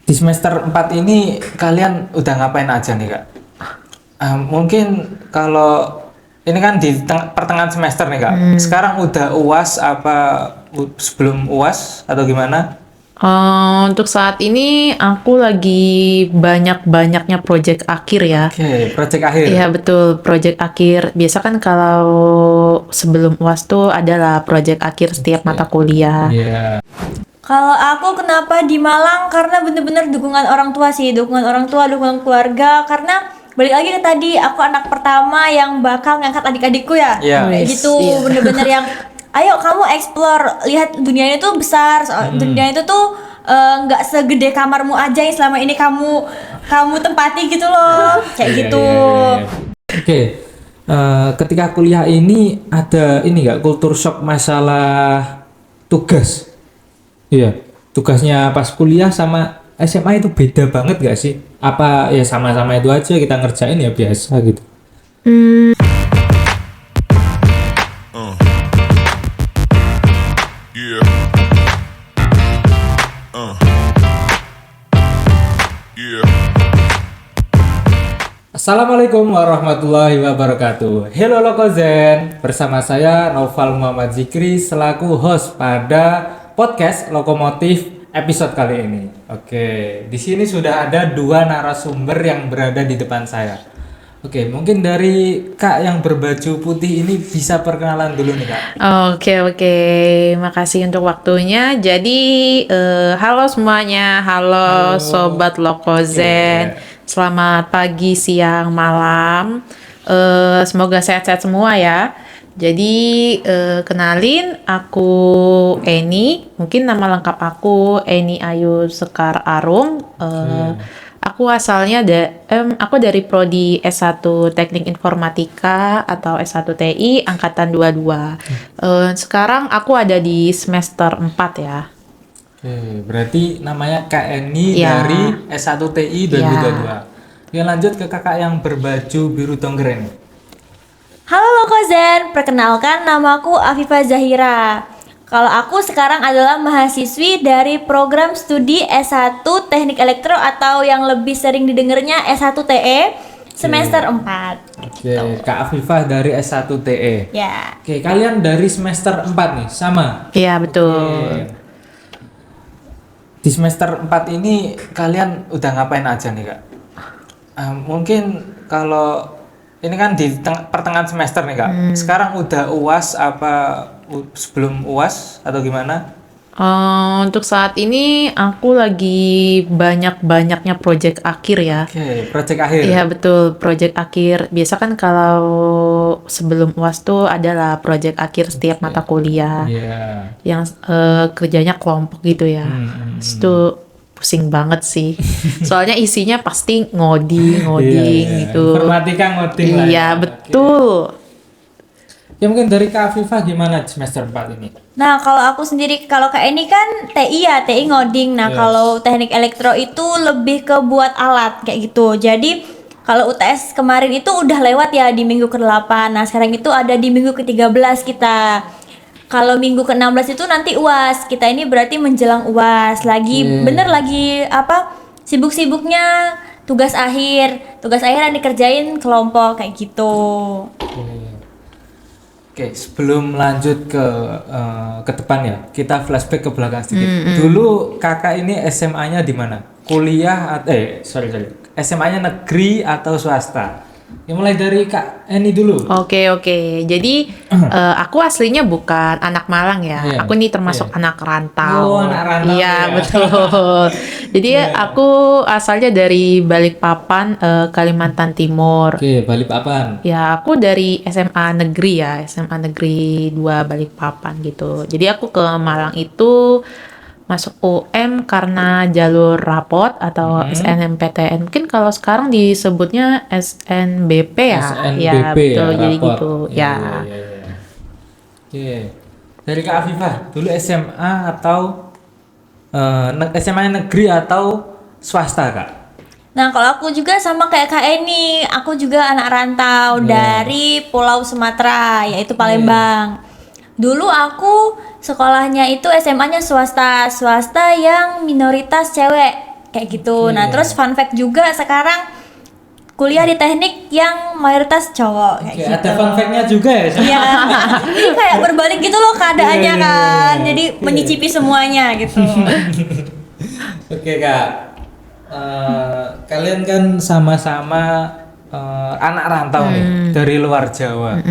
Di semester 4 ini kalian udah ngapain aja nih Kak? Mungkin kalau ini kan di pertengahan semester nih Kak. Sekarang udah UAS apa sebelum UAS atau gimana? Untuk saat ini aku lagi banyak-banyaknya project akhir ya. Oke, project akhir. Iya betul, project akhir. Biasa kan kalau sebelum UAS tuh adalah project akhir setiap mata kuliah. Iya. Kalau aku kenapa di Malang, karena bener-bener dukungan orang tua sih, dukungan orang tua, dukungan keluarga. Karena balik lagi ke tadi, aku anak pertama yang bakal ngangkat adik-adikku ya. Iya. Kayak gitu, Iya. bener-bener yang ayo kamu explore, lihat dunia itu besar. Dunia itu tuh nggak segede kamarmu aja yang selama ini kamu tempati gitu loh. Kayak Iya, gitu. iya, iya. Oke. Ketika kuliah ini ada ini nggak kultur shock masalah tugas? Iya, tugasnya pas kuliah sama SMA itu beda banget gak sih? Apa ya sama-sama itu aja kita ngerjain ya biasa gitu? Yeah. Yeah. Assalamualaikum warahmatullahi wabarakatuh. Hello Lokozen, bersama saya Noval Muhammad Zikri selaku host pada podcast Lokomotif episode kali ini. Oke, di sini sudah ada dua narasumber yang berada di depan saya. Oke, mungkin dari Kak yang berbaju putih ini bisa perkenalan dulu nih Kak. Oke, makasih untuk waktunya. Jadi, halo semuanya, halo Sobat Lokozen. Selamat pagi, siang, malam. Semoga sehat-sehat semua ya. Jadi, kenalin, aku Eni. Mungkin nama lengkap aku Eni Ayu Sekar Arum. Aku asalnya aku dari prodi S1 Teknik Informatika atau S1 TI angkatan 22. Sekarang aku ada di semester 4 ya. Oke, berarti namanya Kak Eni Ya. dari S1 TI 2022. Ya lanjut ke kakak yang berbaju biru tonggreng. Halo Lokozen, perkenalkan namaku Afifah Zahira. Kalau aku sekarang adalah mahasiswi dari program studi S1 Teknik Elektro atau yang lebih sering didengarnya S1 TE semester 4. Oke, Kak Afifah dari S1 TE. Ya. Oke, kalian dari semester 4 nih, sama? Iya, betul. Oke. Di semester 4 ini kalian udah ngapain aja nih Kak? Mungkin kalau ini kan di pertengahan semester nih Kak. Sekarang udah UAS apa sebelum UAS atau gimana? Untuk saat ini aku lagi banyak-banyaknya project akhir ya. Oke, project akhir. Iya betul, project akhir. Biasa kan kalau sebelum UAS tuh adalah project akhir setiap mata kuliah. Iya. Yang kerjanya kelompok gitu ya. Itu pusing banget sih. Soalnya isinya pasti ngoding Iya. gitu. Informatika ngoding lah. Iya, ya. betul. Ya mungkin dari Kak Afifah gimana di semester 4 ini? Nah, kalau aku sendiri, kalau kayak ini kan TI ya, TI ngoding. Nah, Yes. kalau teknik elektro itu lebih ke buat alat kayak gitu. Jadi, kalau UTS kemarin itu udah lewat ya di minggu ke-8. Nah, sekarang itu ada di minggu ke-13 kita. Kalau minggu ke-16 itu nanti UAS. Kita ini berarti menjelang UAS. Lagi bener lagi apa? Sibuk-sibuknya tugas akhir. Tugas akhir yang dikerjain kelompok kayak gitu. Oke, sebelum lanjut ke depan ya, kita flashback ke belakang sedikit. Dulu kakak ini SMA-nya di mana? Kuliah sorry. SMA-nya negeri atau swasta? Ya mulai dari Kak Eni dulu. Oke. Jadi aku aslinya bukan anak Malang ya. Iya. Aku ini termasuk anak Oh, rantau. anak rantau Iya, ya. betul. Jadi aku asalnya dari Balikpapan, Kalimantan Timur. Oke, Balikpapan. Ya, aku dari SMA negeri ya, SMA negeri 2 Balikpapan gitu. Jadi aku ke Malang itu masuk UM karena jalur rapot atau SNMPTN. Mungkin kalau sekarang disebutnya SNBP ya. SNBP Ya, betul. Jadi rapor. gitu. Ya. Iya. Oke. Dari Kak Afifah, dulu SMA atau SMA negeri atau swasta Kak? Nah, kalau aku juga sama kayak Kak Eni, aku juga anak rantau dari Pulau Sumatera, yaitu Palembang. Dulu aku sekolahnya itu SMA-nya swasta yang minoritas cewek. kayak gitu. Nah terus fun fact juga sekarang kuliah di teknik yang mayoritas cowok kayak gitu. Ada fun fact-nya juga ya? Iya, ini kayak berbalik gitu loh keadaannya kan, jadi menyicipi semuanya gitu. Oke Kak, kalian kan sama-sama anak rantau nih dari luar Jawa.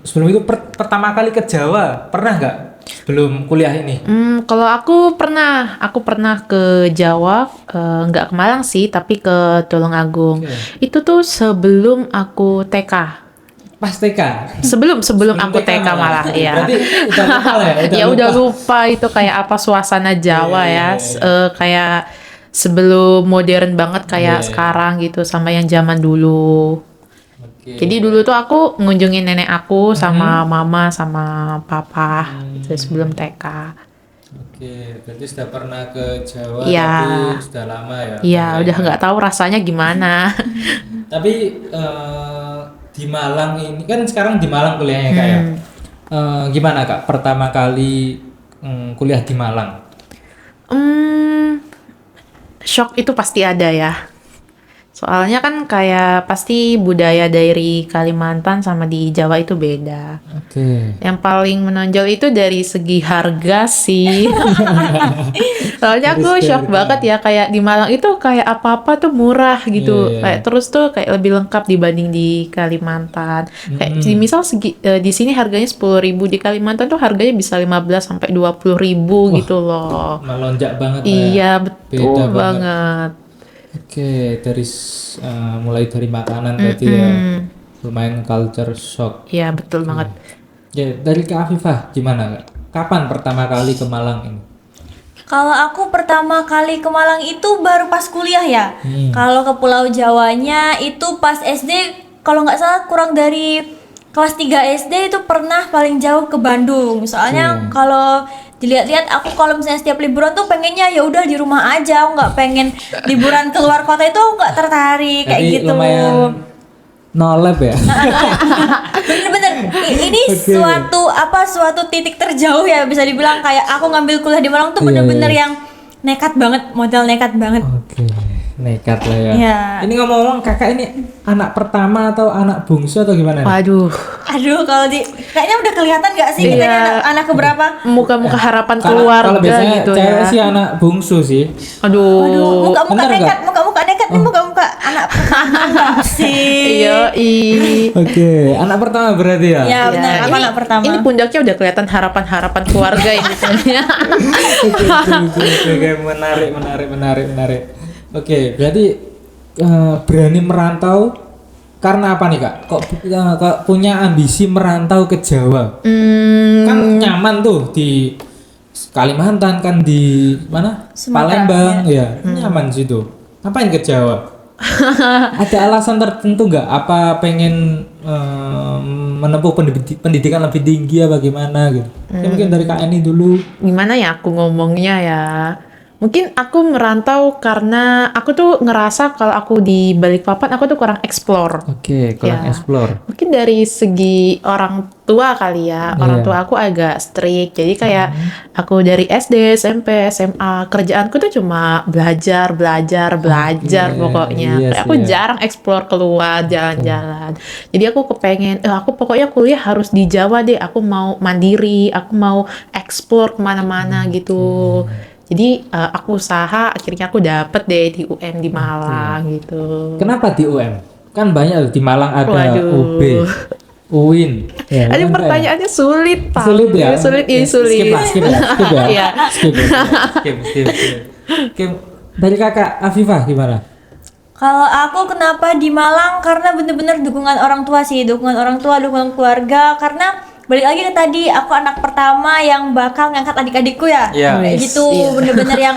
Sebelum itu pertama kali ke Jawa pernah nggak? Sebelum kuliah ini? Kalau aku pernah ke Jawa, nggak ke Malang sih, tapi ke Tulungagung. Itu tuh sebelum aku TK. Pas TK? Sebelum aku TK malah, ya. Berarti udah lupa lah ya? Ya udah lupa itu kayak apa suasana Jawa ya. Kayak sebelum modern banget kayak sekarang gitu sama yang zaman dulu. Jadi dulu tuh aku ngunjungin nenek aku sama mama sama papa itu sebelum TK. Oke, berarti sudah pernah ke Jawa Iya. tapi sudah lama ya? Iya, udah nggak tahu rasanya gimana. Tapi di Malang ini kan sekarang di Malang kuliahnya Kak ya? Gimana Kak pertama kali kuliah di Malang? Shock itu pasti ada ya. Soalnya kan kayak pasti budaya dari Kalimantan sama di Jawa itu beda. Oke. Yang paling menonjol itu dari segi harga sih. Soalnya aku shock banget ya, kayak di Malang itu kayak apa-apa tuh murah gitu. Kayak terus tuh kayak lebih lengkap dibanding di Kalimantan. Kayak misal di sini harganya 10.000, di Kalimantan tuh harganya bisa 15 sampai 20.000 gitu loh. Melonjak banget. Iya, betul Beda banget. Oke, mulai dari makanan berarti ya lumayan culture shock. Iya, betul banget. Ya, dari Kak Afifah gimana Kak? Kapan pertama kali ke Malang ini? Kalau aku pertama kali ke Malang itu baru pas kuliah ya. Kalau ke Pulau Jawanya itu pas SD, kalau nggak salah kurang dari kelas 3 SD itu pernah paling jauh ke Bandung. Soalnya kalau dilihat-lihat aku kalau misalnya setiap liburan tuh pengennya ya udah di rumah aja, aku nggak pengen liburan keluar kota itu aku nggak tertarik kayak Jadi gitu. lumayan no-lab ya? Bener-bener ini suatu titik terjauh ya bisa dibilang, kayak aku ngambil kuliah di Malang tuh bener-bener yang nekat banget, model nekat banget. Oke, nekat lah ya. Iya. Ini ngomong-ngomong kakak ini anak pertama atau anak bungsu atau gimana? Waduh, Aduh, kalau kayaknya udah kelihatan gak sih kita anak keberapa? muka-muka harapan Kalau keluarga biasanya gitu cewek ya. sih anak bungsu sih. Aduh, Muka-muka bener nekat, nggak? muka-muka nekat nih, muka-muka anak pertama nggak sih? Iya, Oke, anak pertama berarti ya? Ya benar, aku anak pertama. Ini pundaknya udah kelihatan harapan-harapan keluarga ini sebenarnya. Oke, menarik. Oke, berarti berani merantau karena apa nih Kak? Kok punya ambisi merantau ke Jawa? Kan nyaman tuh di Kalimantan, kan di mana? Sumatera, Palembang ya. Nyaman situ. Ngapain ke Jawa? Ada alasan tertentu nggak? Apa pengen menempuh pendidikan lebih tinggi apa gimana gitu? Ya, mungkin dari Kak Eni dulu. Gimana ya aku ngomongnya ya? Mungkin aku merantau karena aku tuh ngerasa kalau aku di Balikpapan aku tuh kurang explore. Oke, kurang Ya. explore. Mungkin dari segi orang tua kali ya. Orang tua aku agak strict. Jadi kayak aku dari SD, SMP, SMA, kerjaanku tuh cuma belajar pokoknya. Iya Kayak sih, aku ya. jarang explore keluar, jalan-jalan. Jadi aku kepengen, aku pokoknya kuliah harus di Jawa deh. Aku mau mandiri, aku mau explore kemana-mana gitu. Jadi aku usaha, akhirnya aku dapet deh di UM di Malang gitu. Kenapa di UM? Kan banyak loh, di Malang ada Waduh. UB, UIN. Ya, Aduh, kan pertanyaannya sulit, Pak. sulit ya? Sulit. Skip ya. Iya. Skip. Dari Kakak Afifah gimana? Kalau aku kenapa di Malang, karena bener-bener dukungan orang tua sih, dukungan orang tua, dukungan keluarga. Karena balik lagi ke tadi, aku anak pertama yang bakal ngangkat adik-adikku ya. Iya. Kayak gitu, Iya. bener-bener yang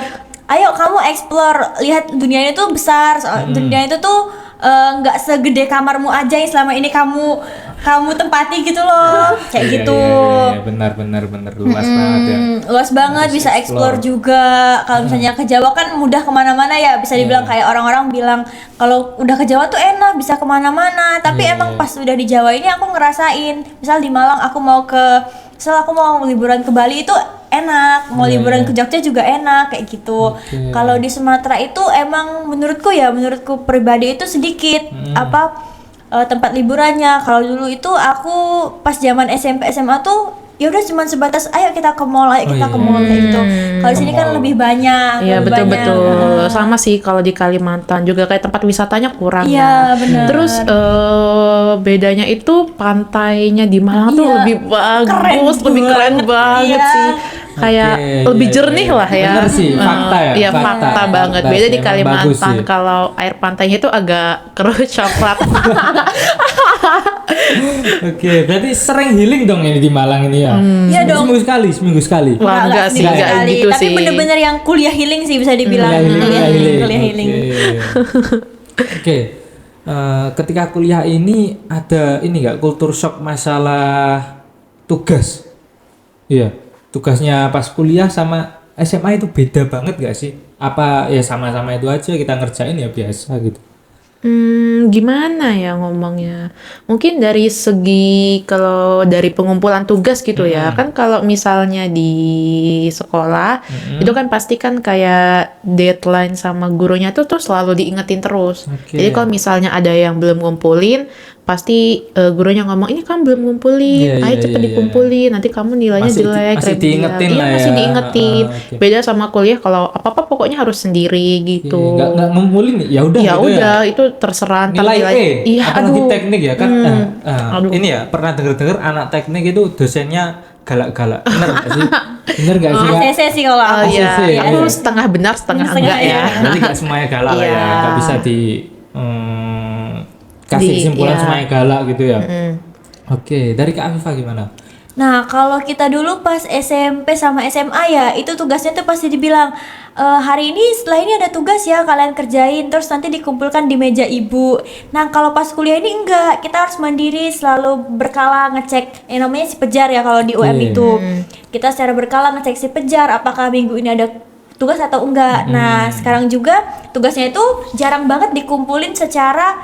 ayo kamu explore, lihat dunianya tuh besar. Dunia itu tuh nggak segede kamarmu aja yang selama ini kamu tempati gitu loh. Kayak Iya, gitu. iya, benar luas banget ya. Luas banget, bisa explore juga. Kalau misalnya ke Jawa kan mudah kemana-mana ya, bisa dibilang kayak orang-orang bilang kalau udah ke Jawa tuh enak, bisa kemana-mana. Tapi emang pas udah di Jawa ini aku ngerasain, misal di Malang aku mau liburan ke Bali itu enak, mau Iya, liburan iya. ke Jogja juga enak kayak gitu. Oke. Kalau di Sumatera itu emang menurutku pribadi itu sedikit tempat liburannya. Kalau dulu itu aku pas zaman SMP SMA tuh ya udah cuman sebatas ayo kita ke mall, ayo kita iya. ke mall kayak gitu. Kalau di Ke sini kan mall. lebih banyak. Iya lebih betul banyak. betul. Sama sih kalau di Kalimantan juga kayak tempat wisatanya kurang Iya, ya. benar. Terus bedanya itu pantainya di Malang tuh Iya, lebih bagus, lebih keren banget Iya. sih. Kayak Oke, lebih iya, jernih iya. lah ya. Bener sih, fakta ya, Iya fakta. fakta banget. Fakta Beda sih, di emang bagus Kalimantan sih. kalau air pantainya itu agak keruh coklat. Oke, berarti sering healing dong ini di Malang ini ya? Iya dong. Seminggu sekali. Wah, enggak sih, sedikit enggak sekali. gitu Tapi sih. bener-bener yang kuliah healing sih bisa dibilang. Kuliah healing. Oke. Ketika kuliah ini ada ini nggak kultur shock masalah tugas? Iya, tugasnya pas kuliah sama SMA itu beda banget gak sih? Apa ya sama-sama itu aja kita ngerjain ya biasa gitu? Gimana ya ngomongnya? Mungkin dari segi kalau dari pengumpulan tugas gitu ya, kan kalau misalnya di sekolah itu kan pasti kan kayak deadline sama gurunya tuh selalu diingetin terus. Oke. Jadi kalau misalnya ada yang belum ngumpulin, pasti gurunya ngomong ini kamu belum ngumpulin, Iya, ayo iya, cepet iya. dikumpulin, nanti kamu nilainya Masih jelek. masih remedial. diingetin Iya lah masih ya. diingetin. Oke. Beda sama kuliah kalau apa-apa pokoknya harus sendiri gitu. Nggak ngumpulin ya udah Ya gitu udah itu terserah ntar nilai E iya apalagi aduh teknik ya kan Aduh. ini ya pernah dengar anak teknik itu dosennya galak-galak bener gak sih Kak? ACC sih kalau Oh aku. iya, iya, aku iya. setengah benar setengah Setengah, enggak ya. berarti gak semuanya galak lah ya Iya. gak bisa di kasih kesimpulan iya. semuanya galak gitu ya. Oke, dari Kak Afifah gimana? Nah, kalau kita dulu pas SMP sama SMA ya, itu tugasnya tuh pasti dibilang hari ini setelah ini ada tugas ya kalian kerjain, terus nanti dikumpulkan di meja ibu. Nah, kalau pas kuliah ini enggak, kita harus mandiri, selalu berkala ngecek namanya si pejar ya kalau di UM Oke. itu. Kita secara berkala ngecek si pejar apakah minggu ini ada tugas atau enggak. Nah, sekarang juga tugasnya itu jarang banget dikumpulin secara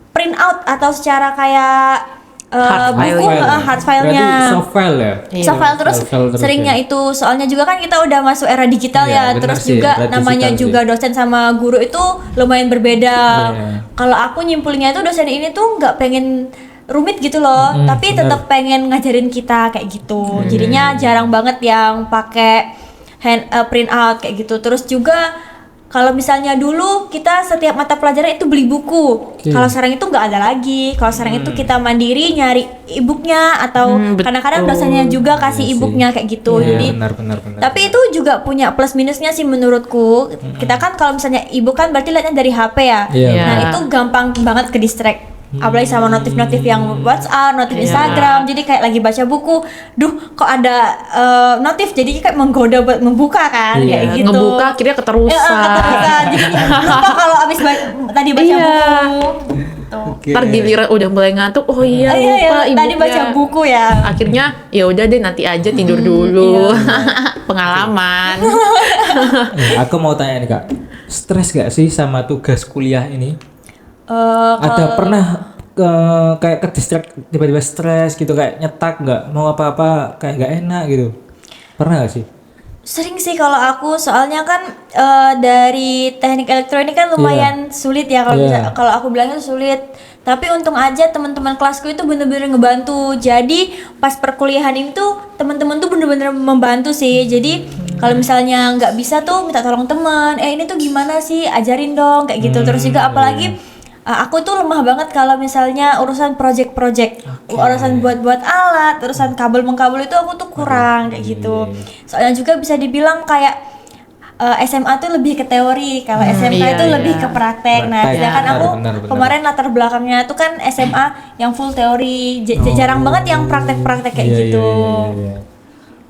print out atau secara kayak Hard file buku ya. hard filenya. Berarti soft file ya? Iya. Soft file terus File terus seringnya ya. itu soalnya juga kan kita udah masuk era digital Iya, ya, benar terus sih, juga era namanya digital juga dosen sama guru itu lumayan berbeda. Iya. Kalau aku nyimpulinnya itu dosen ini tuh nggak pengen rumit gitu loh, tapi benar. tetap pengen ngajarin kita kayak gitu. Jadinya jarang banget yang pakai print out kayak gitu. Terus juga kalau misalnya dulu kita setiap mata pelajaran itu beli buku. Oke. Kalau sekarang itu nggak ada lagi. Kalau sekarang itu kita mandiri nyari e-booknya atau betul. kadang-kadang dosennya juga kasih Iya sih. e-booknya kayak gitu. Iya, Jadi benar. tapi itu juga punya plus minusnya sih menurutku. Kita kan kalau misalnya e-book kan berarti lihatnya dari HP ya. Iya. Nah, Iya. itu gampang banget ke distract. Apalagi sama notif-notif yang WhatsApp, notif Iya. Instagram. Jadi kayak lagi baca buku, duh kok ada notif jadi kayak menggoda buat membuka kan Iya. kayak gitu. Ngebuka akhirnya keterusan. Keterusan. Jadi lupa kalau abis tadi baca Iya. buku. Gitu. Oke. Ntar giliran udah mulai ngantuk, oh iya Iya, lupa iya, tadi ibunya. baca buku ya. Akhirnya ya udah deh nanti aja tidur dulu. Pengalaman. Aku mau tanya nih Kak, stres gak sih sama tugas kuliah ini? Ada pernah kayak ke distract tiba-tiba stres gitu kayak nyetak nggak mau apa-apa kayak nggak enak gitu pernah gak sih? Sering sih kalau aku, soalnya kan dari teknik elektronik kan lumayan sulit ya kalau Iya. kalau aku bilangnya sulit. Tapi untung aja teman-teman kelasku itu bener-bener ngebantu. Jadi pas perkuliahan ini tuh teman-teman tuh bener-bener membantu sih. Jadi kalau misalnya nggak bisa tuh minta tolong teman. Ini tuh gimana sih? Ajarin dong kayak gitu. Terus juga apalagi aku tuh lemah banget kalau misalnya urusan project-project, urusan buat-buat alat, urusan kabel mengkabel itu aku tuh kurang kayak gitu. Soalnya juga bisa dibilang kayak SMA tuh lebih ke teori, kalau SMK iya, itu iya. lebih ke praktek. Nah, Praktek, sedangkan aku benar. kemarin latar belakangnya tuh kan SMA yang full teori, jarang banget yang praktek-praktek kayak Iya, gitu. iya.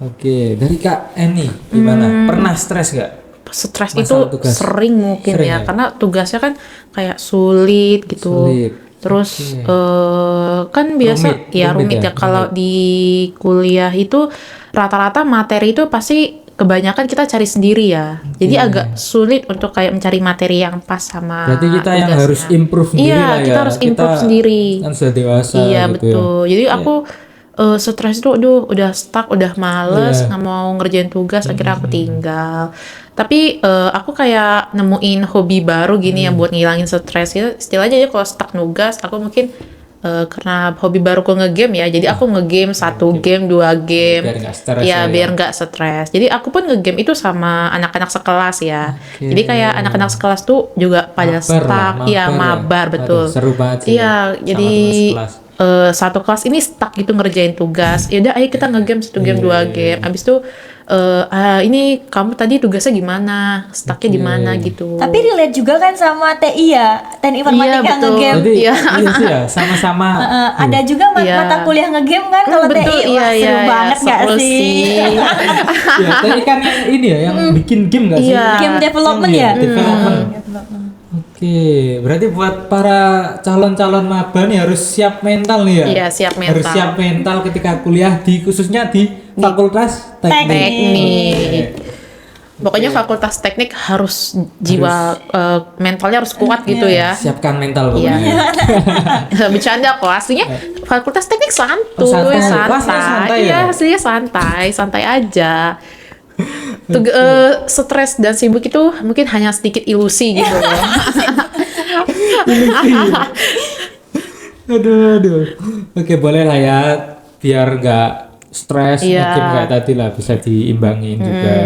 Oke, dari Kak Eni gimana? Pernah stres gak? Stres Masalah itu tugas. sering mungkin Sering ya, ya? karena tugasnya kan kayak sulit gitu. Sulit. Terus Oke. kan biasa Rumit rumit ya, ya kalau rumit. di kuliah itu rata-rata materi itu pasti kebanyakan kita cari sendiri ya. Jadi agak sulit untuk kayak mencari materi yang pas sama Berarti kita yang tugasnya. harus improve sendiri Iya, lah ya. kita harus improve sendiri. Kan sudah dewasa Iya gitu betul. Jadi aku stres itu aduh udah stuck, udah males, Iya. nggak mau ngerjain tugas, akhirnya aku tinggal. Tapi aku kayak nemuin hobi baru gini ya buat ngilangin stres gitu. Istilahnya aja kalau stuck nugas, aku mungkin karena hobi baru aku ngegame ya, jadi aku ngegame 1 game, 2 game, Biar nggak stres ya ya, biar ya. nggak stres. Jadi aku pun ngegame itu sama anak-anak sekelas ya. Oke. Jadi kayak anak-anak sekelas tuh juga pada Mabar stuck, lah, iya mabar mabar ya. betul. Aduh, seru banget sih Iya, ya, sama jadi teman sekelas. satu kelas ini stuck gitu ngerjain tugas. Ya udah, ayo kita ngegame 1 game, 2 game. Abis itu ini kamu tadi tugasnya gimana? Stucknya di mana gitu. Tapi relate juga kan sama TI ya, teknik informatika betul. ngegame. Jadi Iya. iya sih ya, sama-sama. Ada juga Iya. mata kuliah ngegame kan kalau betul, TI. Wah, seru banget nggak seru sih? Ya, tadi kan yang ini ya, yang bikin game nggak sih? Iya. Game development Iya, ya? development. Oke, berarti buat para calon-calon maba nih harus siap mental nih ya? Iya, siap Harus mental. siap mental ketika kuliah khususnya di Fakultas Teknik. Teknik. Pokoknya fakultas teknik harus jiwa mentalnya harus kuat gitu ya. Siapkan mental Iya. pokoknya. Bercanda kok, aslinya fakultas teknik santuy, Oh, santai. Kelasnya santai Iya, ya? aslinya santai aja. Stres dan sibuk itu mungkin hanya sedikit ilusi gitu loh. Aduh. Oke, boleh lah ya, biar nggak stres, Iya. mungkin kayak tadi lah bisa diimbangin juga.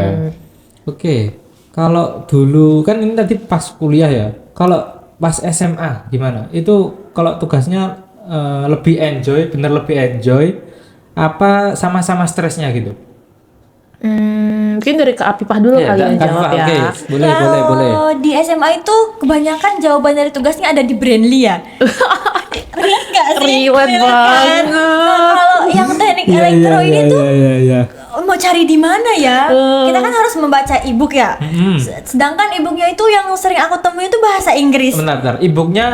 Oke, kalau dulu kan ini tadi pas kuliah ya. Kalau pas SMA gimana? Itu kalau tugasnya lebih enjoy, bener lebih enjoy, apa sama-sama stresnya gitu? Mungkin dari Kak Apipah dulu Iya, kali yang Kak jawab Fah, ya. oke. Boleh. Kalau di SMA itu kebanyakan jawaban dari tugasnya ada di Brandly ya. Relate nggak sih? Relate kan? banget. Nah, kalau yang teknik elektro ini tuh iya. mau cari di mana ya? Kita kan harus membaca e-book ya. Sedangkan e-booknya itu yang sering aku temui itu bahasa Inggris. Bentar. E-booknya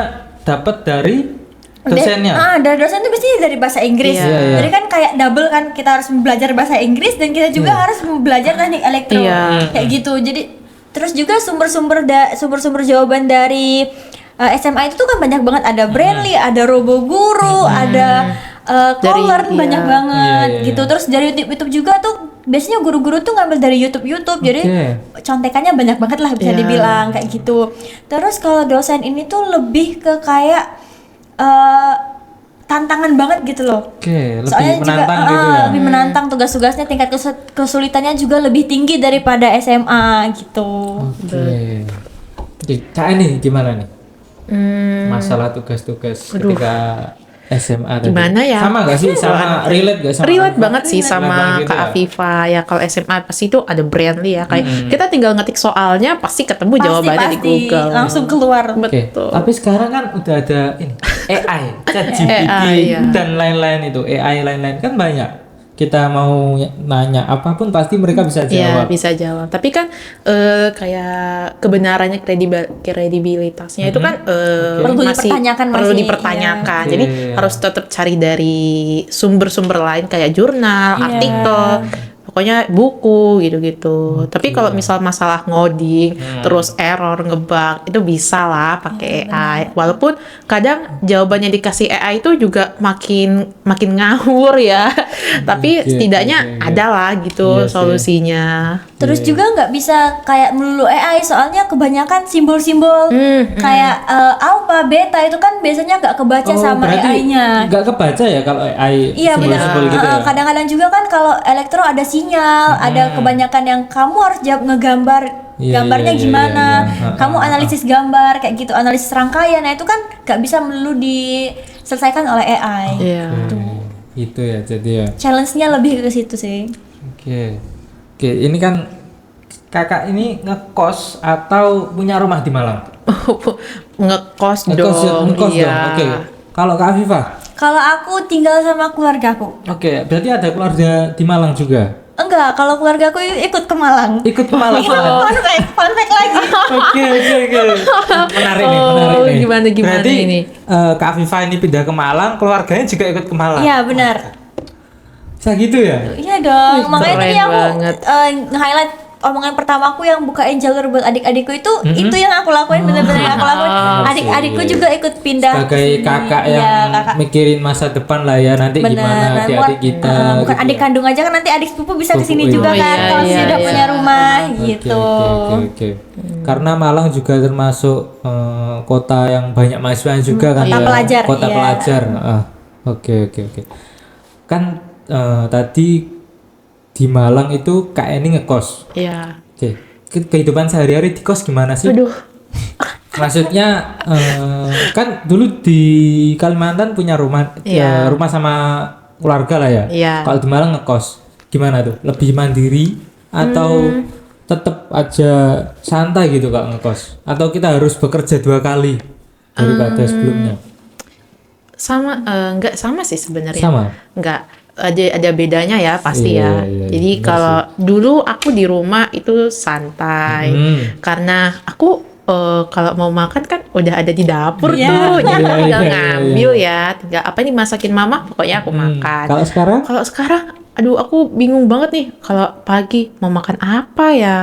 dapat dari dosennya. Dari dosen itu biasanya dari bahasa Inggris. Iya. Jadi kan kayak double kan, kita harus belajar bahasa Inggris dan kita juga harus belajar teknik elektro. Iya. Kayak gitu. Jadi terus juga sumber-sumber jawaban dari SMA itu tuh kan banyak banget, ada Brandly, ada Roboguru, ada Collearn, Dari- banyak iya. banget Iya. gitu. Terus dari YouTube juga tuh biasanya guru-guru tuh ngambil dari YouTube. Jadi Oke. contekannya banyak banget lah bisa Iya. dibilang kayak gitu. Terus kalau dosen ini tuh lebih ke kayak tantangan banget gitu loh. Oke, lebih Soalnya juga menantang gitu ya. lebih menantang, tugas-tugasnya tingkat kesulitannya juga lebih tinggi daripada SMA gitu. Oke. Oke, Kak ini gimana nih? Masalah tugas-tugas ketika SMA tadi. Gimana ya? Sama gak sih? Sama relate gak sama? Relate Afifah? banget sih Relate sama banget gitu Kak ya? Afifa ya. Kalau SMA pasti itu ada Brandly ya, kayak kita tinggal ngetik soalnya pasti ketemu jawabannya di Google. langsung keluar. Oke, Betul. tapi sekarang kan udah ada ini AI, ChatGPT AI, iya. dan lain-lain itu, AI lain-lain kan banyak. Kita mau nanya apapun pasti mereka bisa Iya, jawab. bisa jawab. Tapi kan kayak kebenarannya kredibilitasnya itu kan Perlu dipertanyakan perlu masih, dipertanyakan. iya. Jadi Oke. harus tetap cari dari sumber-sumber lain kayak jurnal, Iya. artikel, pokoknya buku gitu-gitu. Tapi kalau misal masalah ngoding, terus error, ngebug, itu bisa lah pakai AI. Walaupun kadang jawabannya dikasih AI itu juga makin ngawur ya. Tapi setidaknya oke. ada lah gitu Iya sih. solusinya. Terus juga nggak bisa kayak melulu AI, soalnya kebanyakan simbol-simbol kayak alpha, beta itu kan biasanya nggak kebaca sama AI-nya. Nggak kebaca ya kalau AI Iya benar. simbol-simbol gitu ya? Kadang-kadang juga kan kalau elektro ada sinyal, ada kebanyakan yang kamu harus jawab ngegambar Iya, gambarnya iya, iya, gimana, iya. kamu analisis gambar kayak gitu, analisis rangkaian. Nah itu kan nggak bisa melulu diselesaikan oleh AI. Iya. Itu ya, jadi ya. Challenge-nya lebih ke situ sih. Oke, ini kan kakak ini ngekos atau punya rumah di Malang? Ngekos Ngekos dong. ngekos Iya. dong. Oke. Kalau Kak Afifah? Kalau aku tinggal sama keluargaku. Oke, berarti ada keluarga di Malang juga. Enggak, kalau keluargaku ikut ke Malang. Ikut ke Malang. Fun fact lagi. Oke. Menarik nih, Oh, menarik nih. gimana Berarti ini? Kak Afifah ini pindah ke Malang, keluarganya juga ikut ke Malang. Iya benar. Bisa gitu ya? Iya dong. Makanya keren tadi aku banget. nge-highlight omongan pertamaku yang bukain jalur buat adik-adikku itu yang aku lakuin, bener-bener yang aku lakuin. Adik-adikku juga ikut pindah sebagai kesini. kakak Iya, yang kakak. mikirin masa depan lah ya, nanti Bener, gimana adik-adik kita bukan gitu adik ya. kandung aja kan, nanti adik sepupu bisa kesini Sepupu, juga iya. kan Oh, kalau iya, sudah iya. punya rumah Oke, gitu. oke. Karena Malang juga termasuk kota yang banyak mahasiswa juga kan Kota ya. pelajar, Kota iya. pelajar. Oke. Kan tadi di Malang itu Kak Eni ngekos. Iya. Oke. Kehidupan sehari-hari di kos gimana sih? Aduh. Maksudnya kan dulu di Kalimantan punya rumah, Iya. rumah sama keluarga lah ya. Iya. Kalau di Malang ngekos, gimana tuh? Lebih mandiri atau tetap aja santai gitu Kak ngekos? Atau kita harus bekerja 2 kali daripada sebelumnya? Sama enggak sama sih sebenarnya. Sama? Enggak, ada bedanya ya pasti Iya, ya. iya, Jadi benar kalau dulu aku di rumah itu santai. Karena aku kalau mau makan kan udah ada di dapur Iya. tuh, jadi Iya, tinggal iya, ngambil ya, tinggal apa nih masakin mama, pokoknya aku makan. Kalau sekarang? Kalau sekarang, aduh aku bingung banget nih. Kalau pagi mau makan apa ya?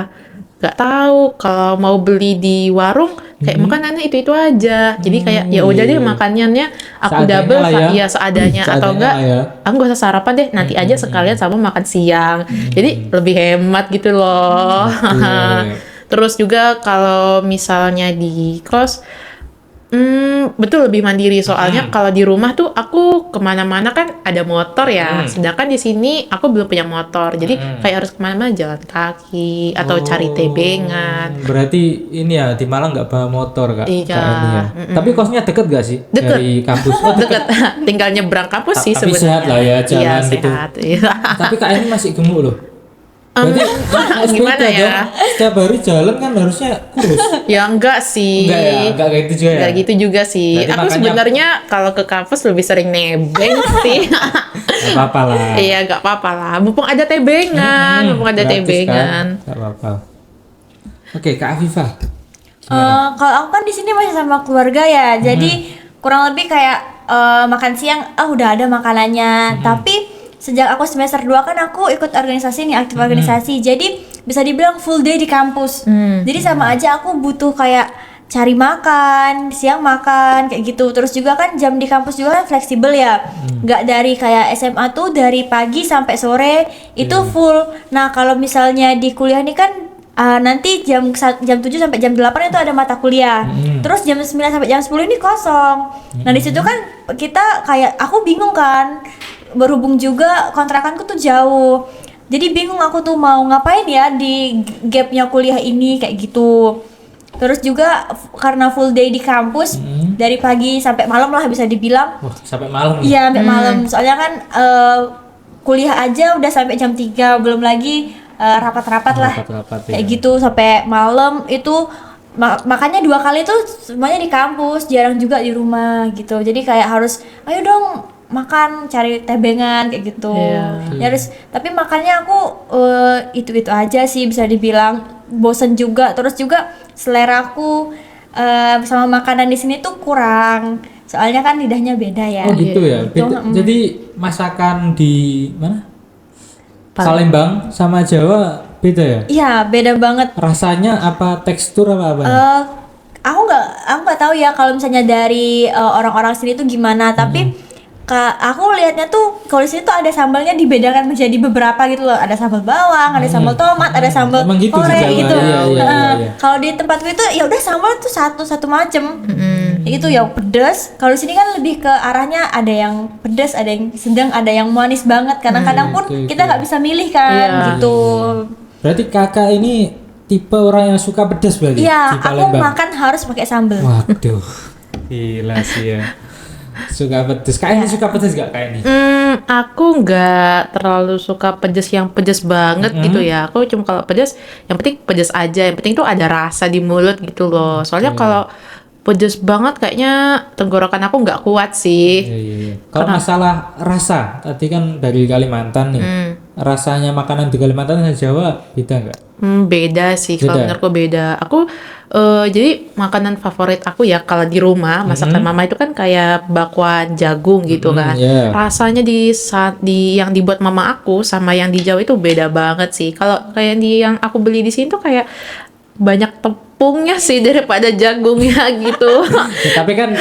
Gak tahu. Kalau mau beli di warung, kayak makanannya itu aja. Jadi kayak ya udah deh makanannya aku Seadanya double, lah ya. iya seadanya atau Seadanya enggak? lah ya. Aku gak usah sarapan deh, nanti aja sekalian sama makan siang. Jadi lebih hemat gitu loh. Oke. Terus juga kalau misalnya di kos, betul lebih mandiri. Soalnya kalau di rumah tuh aku kemana-mana kan ada motor ya. Sedangkan di sini aku belum punya motor. Jadi kayak harus kemana-mana jalan kaki atau cari tebengan. Berarti ini ya di Malang nggak bawa motor Kak? Iya. Kak Eni ya. Tapi kosnya deket gak sih? Deket. Dari kampus? Oh, Deket, tinggal nyebrang kampus sih Tapi sebenarnya. sehat lah ya, jalan Iya, gitu. sehat. Iya. Tapi Kak Eni masih gemuk loh. Berarti naik gimana sepeda ya? dong. Setiap hari jalan kan harusnya kurus. Ya enggak sih. Enggak ya? Enggak kayak gitu juga ya? Enggak gitu juga sih. Berarti Aku makanya- sebenarnya kalau ke kampus lebih sering nebeng sih. Gak apa-apa lah. Iya, enggak apa-apa lah. Mumpung ada tebengan, mumpung ada Gratis tebengan. Kan? Gak apa-apa. Oke, Kak Afifah. Kalau aku kan di sini masih sama keluarga ya, jadi kurang lebih kayak makan siang, udah ada makanannya. Tapi sejak aku semester 2 kan aku ikut organisasi nih, aktif organisasi. Jadi bisa dibilang full day di kampus. Jadi sama aja aku butuh kayak cari makan, siang makan kayak gitu. Terus juga kan jam di kampus juga kan fleksibel ya. Nggak dari kayak SMA tuh dari pagi sampai sore itu full. Nah, kalau misalnya di kuliah nih kan nanti jam 7 sampai jam 8 itu ada mata kuliah. Terus jam 9 sampai jam 10 ini kosong. Nah, di situ kan kita kayak aku bingung kan. Berhubung juga kontrakanku tuh jauh. Jadi bingung aku tuh mau ngapain ya di gapnya kuliah ini kayak gitu. Terus juga karena full day di kampus dari pagi sampai malam lah bisa dibilang. Wah, sampai malam nih. Iya, sampai malam. Soalnya kan kuliah aja udah sampai jam 3, belum lagi rapat-rapat lah. Rapat-rapat, Kayak ya. gitu sampai malam itu makanya 2 kali tuh semuanya di kampus, jarang juga di rumah gitu. Jadi kayak harus ayo dong makan, cari tebengan kayak gitu. Ya harus, tapi makannya aku itu-itu aja sih bisa dibilang, bosen juga. Terus juga seleraku sama makanan di sini tuh kurang. Soalnya kan lidahnya beda ya. Oh gitu ya. Gitu, Beda- Jadi masakan di mana? Palembang sama Jawa beda ya? Iya, beda banget. Rasanya apa, tekstur apa? Aku nggak tahu ya kalau misalnya dari orang-orang sini tuh gimana, tapi aku lihatnya tuh kalau di sini tuh ada sambalnya dibedakan menjadi beberapa gitu loh. Ada sambal bawang, ada sambal tomat, ada sambal Emang gitu kore di Jawa, gitu. iya. Kalau di tempatku itu ya udah sambal tuh satu macem. Itu yang pedas. Kalau di sini kan lebih ke arahnya ada yang pedas, ada yang sedang, ada yang manis banget. Kadang-kadang pun oke, kita oke. nggak bisa milih kan Iya. gitu. Berarti kakak ini tipe orang yang suka pedas berarti Iya, di aku Palembang? makan harus pakai sambal. Waduh, gila sih ya. Suka pedas. Kak ini suka pedas gak Kak ini? Aku nggak terlalu suka pedes yang pedes banget gitu ya. Aku cuma kalau pedes, yang penting pedes aja. Yang penting tuh ada rasa di mulut gitu loh. Soalnya kalau pedes banget kayaknya tenggorokan aku nggak kuat sih. Iya. Kalau masalah rasa, tadi kan dari Kalimantan nih. rasanya makanan di Kalimantan dan Jawa beda nggak? Beda sih, kalau Beda? menurutku beda. Aku jadi makanan favorit aku ya kalau di rumah masakan mama itu kan kayak bakwan jagung gitu kan. iya. Rasanya di yang dibuat mama aku sama yang di Jawa itu beda banget sih. Kalau kayak yang aku beli di sini tuh kayak banyak tepungnya sih daripada jagungnya gitu. Ya, tapi kan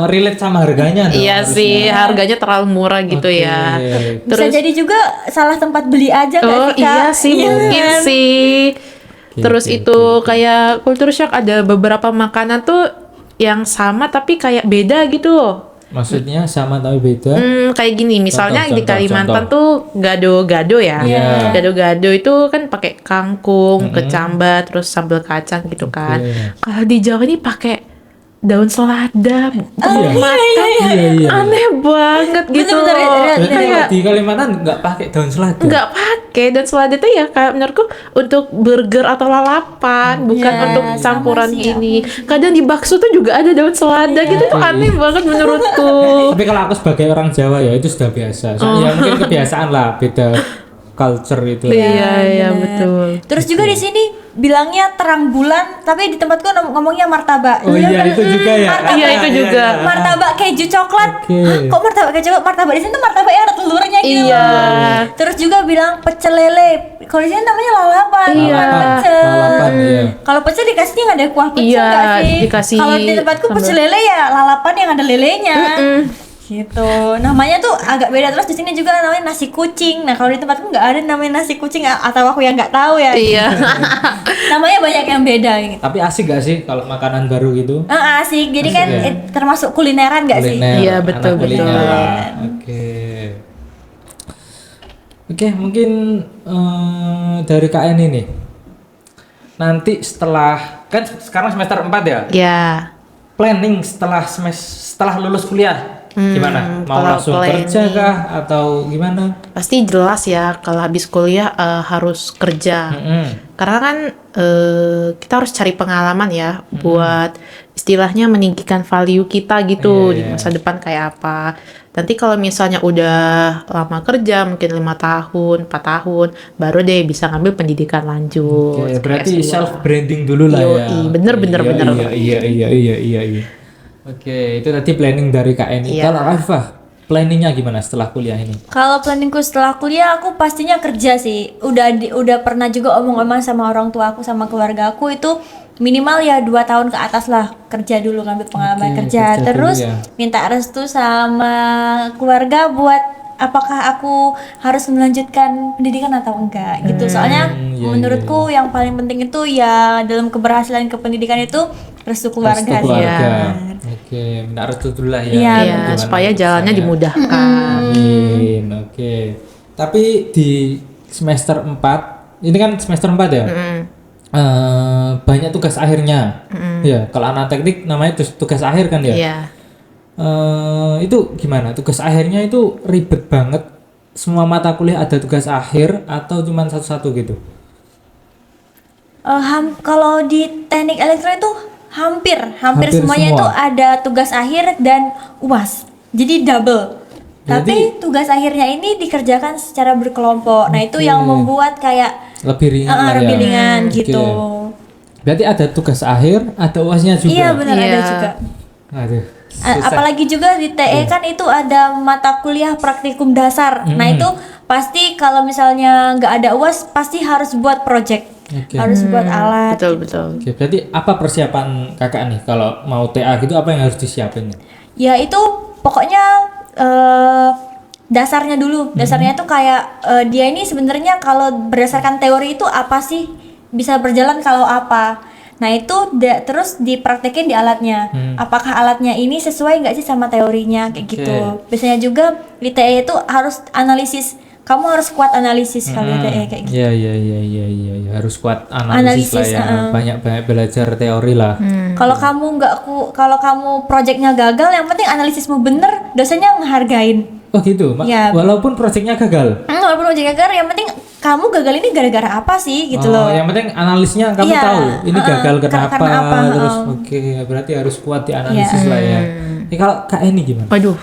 relate sama harganya dong. Iya harusnya. sih, harganya terlalu murah gitu Oke. ya. Bisa jadi juga salah tempat beli aja nggak Oh sih, Kak? iya sih, mungkin kan? sih. Oke, Terus oke, itu kayak culture shock, ada beberapa makanan tuh yang sama tapi kayak beda gitu. Maksudnya sama tapi beda. Kayak gini, misalnya di Contoh, Kalimantan tuh gado-gado ya. Iya. Gado-gado itu kan pakai kangkung, kecambah, terus sambal kacang gitu kan. Oke. Kalau di Jawa ini pakai daun selada, iya. matang, Iya. aneh banget gitu. Bener-bener, Berarti Kayak kalau di Kalimantan nggak pakai daun selada. nggak pakai, dan selada itu ya kayak menurutku untuk burger atau lalapan, bukan Ya, untuk sama campuran sih, gini. Kadang di bakso tuh juga ada daun selada gitu, tuh aneh banget menurutku. Tapi kalau aku sebagai orang Jawa ya itu sudah biasa. Soalnya ya mungkin kebiasaan lah, beda culture itu. Iya betul. Terus juga di sini bilangnya terang bulan, tapi di tempatku ngomongnya martabak. Oh iya, Bener-bener, itu juga ya. martabak. Iya, itu juga. Martabak keju coklat. Oke. Hah, kok martabak keju coklat? Martabak di sini tuh martabak yang ada telurnya gitu. Iya. Terus juga bilang pecel lele. Kalau di sini namanya lalapan, Iya. bukan pecel. Lalapan, iya. Kalau pecel dikasihnya nggak ada kuah pecel Iya, nggak sih? dikasih Kalau di tempatku sambal. pecel lele ya lalapan yang ada lelenya. Gitu. Namanya tuh agak beda. Terus di sini juga namanya nasi kucing. Nah, kalau di tempatku nggak ada namanya nasi kucing, atau aku yang nggak tahu ya. Iya. Namanya banyak yang beda gitu. Tapi asik gak sih kalau makanan baru gitu? Asik. Jadi Asik kan ya? termasuk kulineran gak sih? Kuliner, Iya, anak betul, kuliner betul. lah. Oke, mungkin dari KN ini nanti setelah kan sekarang semester 4 ya, Ya. planning setelah lulus kuliah gimana? Mau kalau langsung planning. kerja kah atau gimana? Pasti jelas ya kalau habis kuliah harus kerja. Karena kan kita harus cari pengalaman ya buat istilahnya meninggikan value kita gitu di Iya. masa depan kayak apa. Nanti kalau misalnya udah lama kerja mungkin 5 tahun, 4 tahun, baru deh bisa ngambil pendidikan lanjut. Oke, kayak berarti S2. self branding dulu lah ya. Yoi, bener. Iya. Oke, itu tadi planning dari KN. Iya. Kalau Arifah, planningnya gimana setelah kuliah ini? Kalau planningku setelah kuliah, aku pastinya kerja sih. Udah pernah juga omong-omong sama orang tua aku, sama keluarga aku, itu minimal ya 2 tahun ke atas lah kerja dulu, ngambil pengalaman Oke, kerja. kerja Terus dulu ya. minta restu sama keluarga buat apakah aku harus melanjutkan pendidikan atau enggak gitu. Soalnya iya, menurutku yang paling penting itu ya dalam keberhasilan kependidikan itu restu keluarga. Restu sih. keluarga. Iya. Oke, minta restu dulu lah ya. Iya, Iya, Gimana supaya jalannya keputusannya. dimudahkan. Amin. Oke. Tapi di semester 4, ini kan semester 4 ya? Banyak tugas akhirnya. Ya, kalau anak teknik namanya tugas akhir kan ya? Iya. Itu gimana? Tugas akhirnya itu ribet banget. Semua mata kuliah ada tugas akhir atau cuma satu-satu gitu? Kalau di teknik elektro itu hampir Hampir semuanya semua. itu ada tugas akhir dan UAS. Jadi double. Tapi tugas akhirnya ini dikerjakan secara berkelompok. Nah, itu yang membuat kayak Lebih ringan lah ya. lebih ringan gitu. Berarti ada tugas akhir, ada UASnya juga. Iya, benar ada Iya. juga. Aduh. susah. Apalagi juga di TE kan itu ada mata kuliah praktikum dasar. Nah, itu pasti kalau misalnya nggak ada UAS pasti harus buat project. Oke. Harus buat alat. Betul. Oke, berarti apa persiapan kakak nih kalau mau TA gitu, apa yang harus disiapin? Ya itu pokoknya dasarnya dulu. Dasarnya itu kayak dia ini sebenarnya kalau berdasarkan teori itu apa sih bisa berjalan kalau apa. Nah itu terus dipraktekin di alatnya. Apakah alatnya ini sesuai nggak sih sama teorinya kayak gitu. Biasanya juga di TE itu harus analisis. Kamu harus kuat analisis kalau di TE kayak gitu. Iya, harus kuat analisis lah ya. Banyak belajar teori lah. Kalau kamu kalau kamu proyeknya gagal, yang penting analisismu bener, dosennya ngehargain. Oh gitu, Ya. walaupun proyeknya gagal. Walaupun proyek gagal, yang penting kamu gagal ini gara-gara apa sih gitu loh. Yang penting analisnya kamu Iya, tahu ini gagal kenapa, karena apa, terus oke, berarti harus kuat di analisis lah ya. Ini kalau KN ini gimana? Waduh.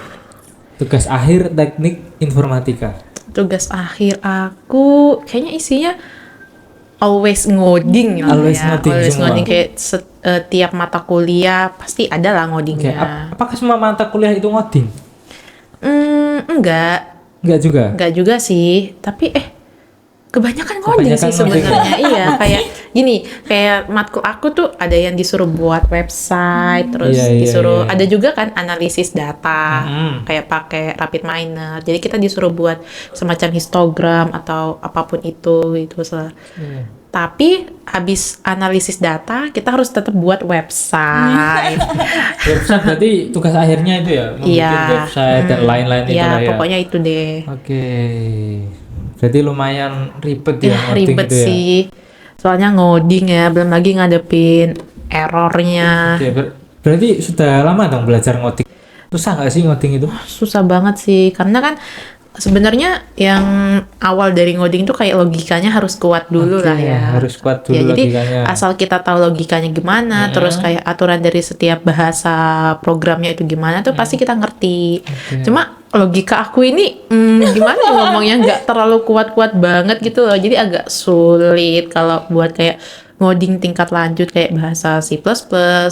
Tugas akhir teknik informatika. Tugas akhir aku kayaknya isinya always ngoding lah Always ya. ngoding Always semua. ngoding kayak setiap mata kuliah pasti ada lah Oke, ngodingnya. apakah semua mata kuliah itu ngoding? Enggak Enggak juga. sih. Tapi kebanyakan ngoding Kebanyakan sih ngoding. sebenarnya. Iya, kayak gini, kayak matkul aku tuh ada yang disuruh buat website, terus Iya, iya, disuruh iya. ada juga kan analisis data, Mm-mm. kayak pakai RapidMiner. Jadi kita disuruh buat semacam histogram atau apapun itu Tapi habis analisis data, kita harus tetap buat website. Website berarti tugas akhirnya itu ya, membuat Iya. website dan lain-lain itu Ya, lah ya. pokoknya itu deh. Oke. Berarti lumayan ribet ya, Ya, ngoding ribet itu ya. sih. Soalnya ngoding ya, belum lagi ngadepin errornya. Oke, berarti sudah lama dong belajar ngoding. Susah nggak sih ngoding itu? Susah banget sih, karena kan sebenarnya yang awal dari ngoding itu kayak logikanya harus kuat dulu Oke, lah ya. harus kuat dulu Ya, jadi logikanya. asal kita tahu logikanya gimana, terus kayak aturan dari setiap bahasa programnya itu gimana tuh pasti kita ngerti. Cuma logika aku ini gimana ya ngomongnya, nggak terlalu kuat-kuat banget gitu loh. Jadi agak sulit kalau buat kayak ngoding tingkat lanjut kayak bahasa C++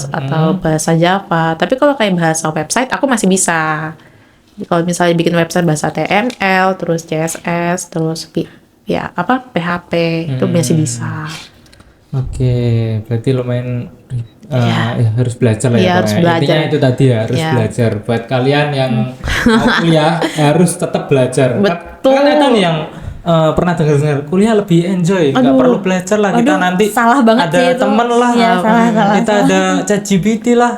atau bahasa Java. Tapi kalau kayak bahasa website aku masih bisa. Kalau misalnya bikin website bahasa HTML, terus CSS, terus PHP itu masih bisa. Oke, berarti lumayan ya, harus belajar lah Iya, ya. harus pokoknya. belajar. Intinya itu tadi ya, harus Iya. belajar. Buat kalian yang mau kuliah harus tetap belajar. Betul. Kan ada nih yang pernah dengar kuliah lebih enjoy, nggak Aduh. perlu belajar lah, kita Aduh, nanti salah banget ada sih itu. temen lah, Iya, salah. kita ada ChatGPT lah.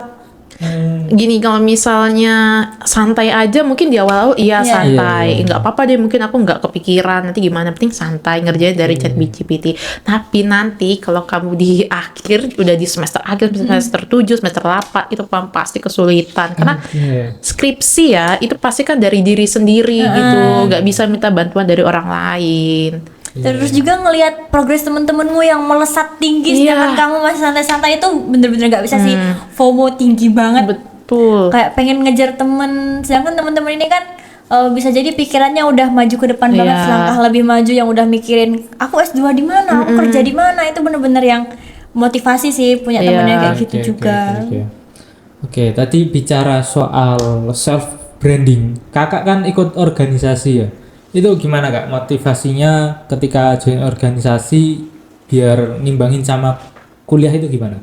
Gini, kalau misalnya santai aja mungkin di awal iya Iya. santai, Iya. nggak apa-apa deh, mungkin aku nggak kepikiran nanti gimana, penting santai ngerjain dari ChatGPT. Tapi nanti kalau kamu di akhir udah di semester akhir, semester 7, semester 8 itu pasti kesulitan karena Oke. skripsi ya itu pasti kan dari diri sendiri gitu, nggak bisa minta bantuan dari orang lain. Terus juga ngelihat progres temen-temenmu yang melesat tinggi, Iya. sedangkan kamu masih santai-santai itu bener-bener nggak bisa sih. FOMO tinggi banget. Betul. Kayak pengen ngejar temen, sedangkan temen-temen ini kan bisa jadi pikirannya udah maju ke depan banget, Iya. selangkah lebih maju, yang udah mikirin aku S2 di mana, aku kerja di mana. Itu bener-bener yang motivasi sih punya Iya. temennya kayak gitu Oke, juga. Oke, tadi bicara soal self branding. Kakak kan ikut organisasi ya. Itu gimana Kak motivasinya ketika join organisasi biar nimbangin sama kuliah itu gimana?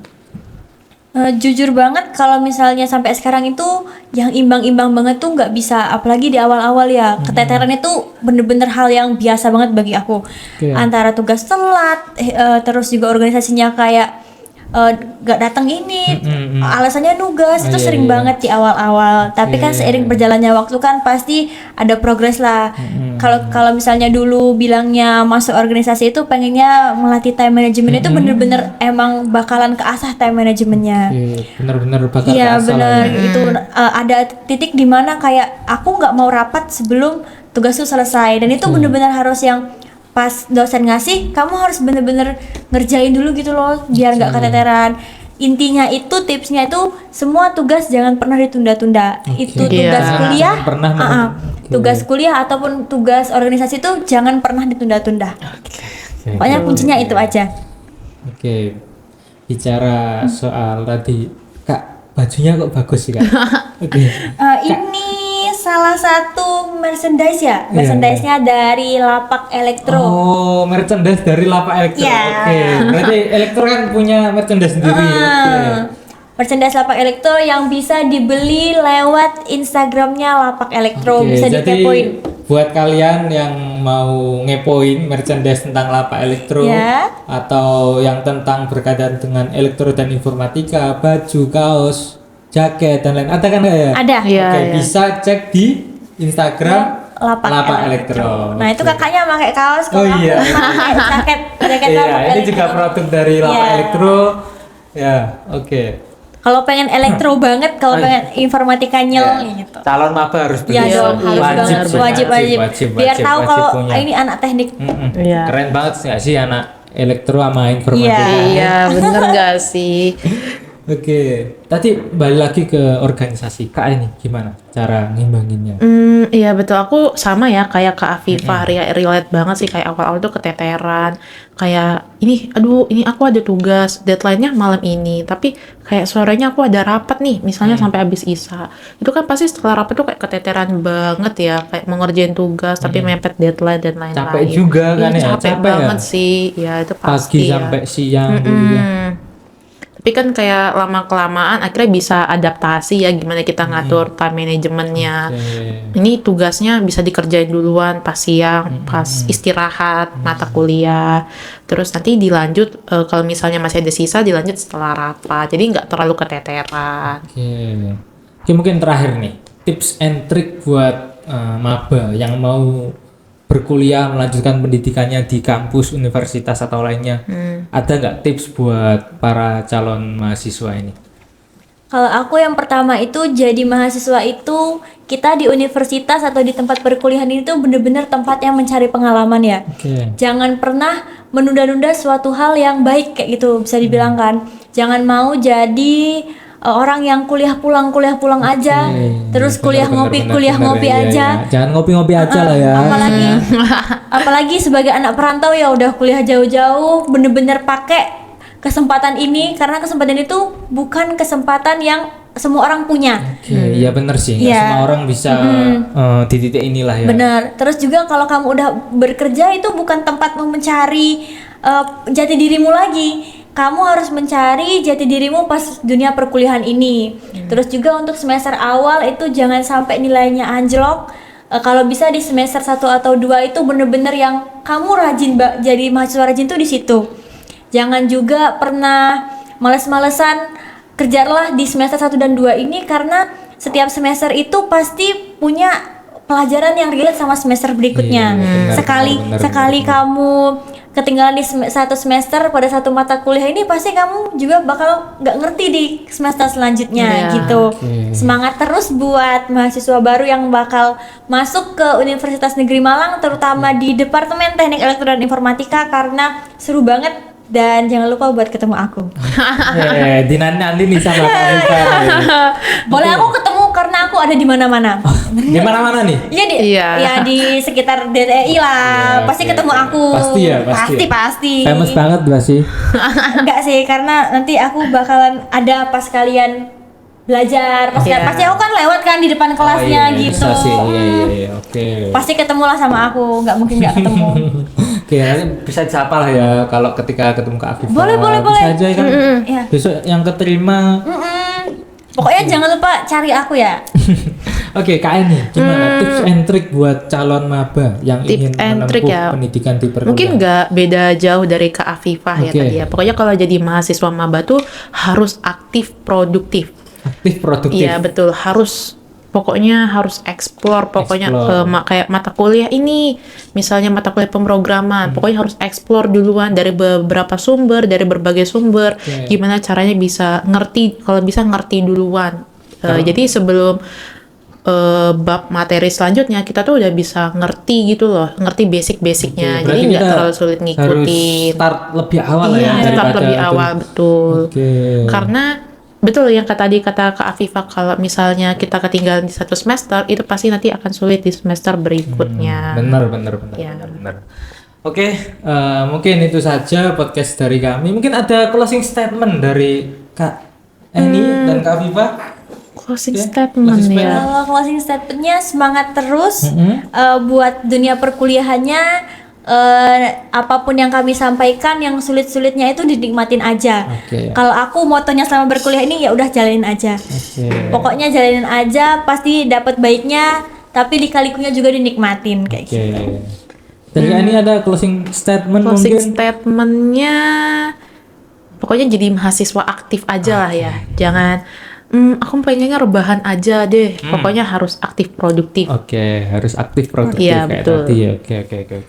Jujur banget kalau misalnya sampai sekarang itu yang imbang-imbang banget tuh nggak bisa, apalagi di awal-awal ya. Keteteran itu bener-bener hal yang biasa banget bagi aku. Oke. Antara tugas telat, terus juga organisasinya kayak nggak datang ini, alasannya nugas, itu iya, sering iya. banget di awal-awal. Tapi kan seiring berjalannya waktu kan pasti ada progres lah. Kalau misalnya dulu bilangnya masuk organisasi itu pengennya melatih time management, itu bener-bener emang bakalan keasah time managementnya. Oke, bener-bener bakal Iya keasal benar, ya. itu ada titik di mana kayak aku nggak mau rapat sebelum tugas itu selesai, dan itu bener-bener harus yang pas dosen ngasih kamu harus bener-bener ngerjain dulu gitu loh biar nggak keteteran. Intinya itu, tipsnya itu semua tugas jangan pernah ditunda-tunda. Itu Oke. tugas Iya. kuliah, Jangan pernah Oke. Tugas kuliah ataupun tugas organisasi itu jangan pernah ditunda-tunda. Oke, Pokoknya kuncinya itu aja. Oke, bicara soal tadi, Kak, bajunya kok bagus sih Kak? Oke, Ini salah satu merchandise ya, Iya. merchandise-nya dari Lapak Elektro. oh merchandise dari Lapak Elektro. Iya. Oke, berarti Elektro kan punya merchandise sendiri. Oke. Merchandise Lapak Elektro yang bisa dibeli lewat Instagramnya Lapak Elektro, Oke, bisa jadi dikepoin. buat kalian yang mau ngepoin merchandise tentang Lapak Elektro Ya. atau yang tentang berkaitan dengan elektro dan informatika, baju, kaos, jaket dan lain, ada kan nggak ya? Ada. Iya, Oke, iya. bisa cek di Instagram Lapak Elektro. Nah, itu Oke. kakaknya pakai kaos, kalau Oh, aku iya. pakai jaket Iya, Lapak ini Elektro. juga produk dari Lapak Iya. Elektro. Ya, oke. Kalau pengen elektro banget, kalau pengen informatika nyel Ya, gitu. calon maba harus beli. Iya dong, harus wajib, banget, sih, wajib. Biar tahu kalau punya. ini anak teknik. Iya. Keren banget nggak sih anak elektro sama informatika? Iya, bener nggak sih? Oke, tadi balik lagi ke organisasi. Kak ini gimana cara ngimbanginnya? Iya betul, aku sama ya kayak Kak Afifah, relate banget sih, kayak awal-awal tuh keteteran, kayak aduh ini aku ada tugas, deadline-nya malam ini, tapi kayak sorenya aku ada rapat nih, misalnya sampai habis Isya, itu kan pasti setelah rapat tuh kayak keteteran banget ya, kayak mau ngerjain tugas tapi mepet deadline dan lain-lain. Capek juga kan Iya, ya? capek Capek banget ya? sih, ya itu Pagi pasti ya. sampai siang dulu ya. Tapi kan kayak lama-kelamaan akhirnya bisa adaptasi ya gimana kita ngatur time manajemennya. Oke. Ini tugasnya bisa dikerjain duluan pas siang, pas istirahat, mata kuliah. Terus nanti dilanjut kalau misalnya masih ada sisa dilanjut setelah rapat. Jadi nggak terlalu keteteran. Oke. Oke, mungkin terakhir nih, tips and trick buat maba yang mau berkuliah melanjutkan pendidikannya di kampus, universitas atau lainnya. Ada nggak tips buat para calon mahasiswa ini? Kalau aku yang pertama itu jadi mahasiswa itu kita di universitas atau di tempat perkuliahan itu benar-benar tempat yang mencari pengalaman ya. Oke. Jangan pernah menunda-nunda suatu hal yang baik kayak gitu bisa dibilang kan. Jangan mau jadi orang yang kuliah pulang aja, terus kuliah ngopi Iya, aja. iya. Jangan ngopi-ngopi aja lah ya. Apalagi sebagai anak perantau ya udah kuliah jauh-jauh, bener-bener pakai kesempatan ini karena kesempatan itu bukan kesempatan yang semua orang punya. Oke, iya bener sih. Nggak Iya. semua orang bisa di titik inilah ya. Bener. Terus juga kalau kamu udah bekerja itu bukan tempatmu mencari jati dirimu lagi. Kamu harus mencari jati dirimu pas dunia perkuliahan ini. Terus juga untuk semester awal itu jangan sampai nilainya anjlok. Kalau bisa di semester 1 atau 2 itu bener-bener yang kamu rajin jadi mahasiswa rajin tuh di situ. Jangan juga pernah males-malesan, kerjalah di semester 1 dan 2 ini karena setiap semester itu pasti punya pelajaran yang relate sama semester berikutnya. Iya, benar, Sekali benar. kamu ketinggalan di satu semester pada satu mata kuliah ini pasti kamu juga bakal nggak ngerti di semester selanjutnya Iya. gitu. Oke. Semangat terus buat mahasiswa baru yang bakal masuk ke Universitas Negeri Malang terutama di Departemen Teknik Elektro dan Informatika karena seru banget dan jangan lupa buat ketemu aku. Dinanti nih sama Kak Rifka. Boleh aku ketemu karena aku ada di mana-mana. Di mana-mana nih? Iya di Iya. ya di sekitar DTI lah. Iya, pasti oke, ketemu oke. aku. Pasti ya, pasti. Pasti. Famous banget gak sih? Enggak sih, karena nanti aku bakalan ada pas kalian belajar. Iya. Pasti aku kan lewat kan di depan kelasnya gitu. Bisa sih. Iya, oke. Pasti ketemulah sama aku, nggak mungkin nggak ketemu. Oke, nanti bisa disapa lah ya kalau ketika ketemu Kak Afifah. Boleh. Bisa aja kan. Iya. Besok yang keterima. Pokoknya jangan lupa cari aku ya. Oke, Kak Eni, gimana tips and trick buat calon maba yang Tips ingin and menempuh trick ya. pendidikan di perkuliahan? Mungkin nggak beda jauh dari Kak Afifah ya Oke. tadi ya. Pokoknya kalau jadi mahasiswa maba tuh harus aktif, produktif. aktif produktif. Iya betul, pokoknya harus explore, pokoknya Explore. kayak mata kuliah ini, misalnya mata kuliah pemrograman, pokoknya harus explore duluan dari beberapa sumber, dari berbagai sumber, Oke. gimana caranya bisa ngerti, kalau bisa ngerti duluan. Jadi sebelum bab materi selanjutnya kita tuh udah bisa ngerti gitu loh, ngerti basic-basicnya, Oke, jadi berarti nggak kita terlalu sulit ngikutin. Harus start lebih awal Iya, ya start daripada lebih itu. awal, betul. Oke. Karena betul yang tadi kata Kak Afifah, kalau misalnya kita ketinggalan di satu semester, itu pasti nanti akan sulit di semester berikutnya. Benar. Ya. Benar. Oke, mungkin itu saja podcast dari kami. Mungkin ada closing statement dari Kak Eni dan Kak Afifah. Closing Oke, statement closing ya. Kalau closing statementnya semangat terus buat dunia perkuliahannya. Apapun yang kami sampaikan yang sulit-sulitnya itu dinikmatin aja. Oke. Kalau aku motonya selama berkuliah ini ya udah jalanin aja. Oke. Pokoknya jalanin aja, pasti dapat baiknya, tapi lika-likunya juga dinikmatin kayak Oke. gitu. Dari Kak Eni ada closing statement Closing mungkin? statementnya, pokoknya jadi mahasiswa aktif aja lah ya. Jangan, aku pengennya rebahan aja deh. Pokoknya harus aktif produktif. Oke, harus aktif produktif Iya, kayak betul. tadi ya. Oke.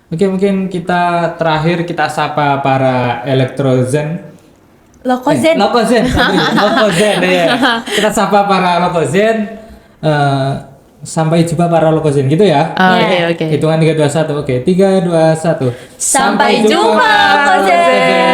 Oke, mungkin kita terakhir kita sapa para Elektrozen. Lokozen. Lokozen ya. Kita sapa para Lokozen. Sampai jumpa para Lokozen gitu ya. Oke. Hitungan 3 2 1. Oke, 3 2 1. Sampai jumpa, Lokozen.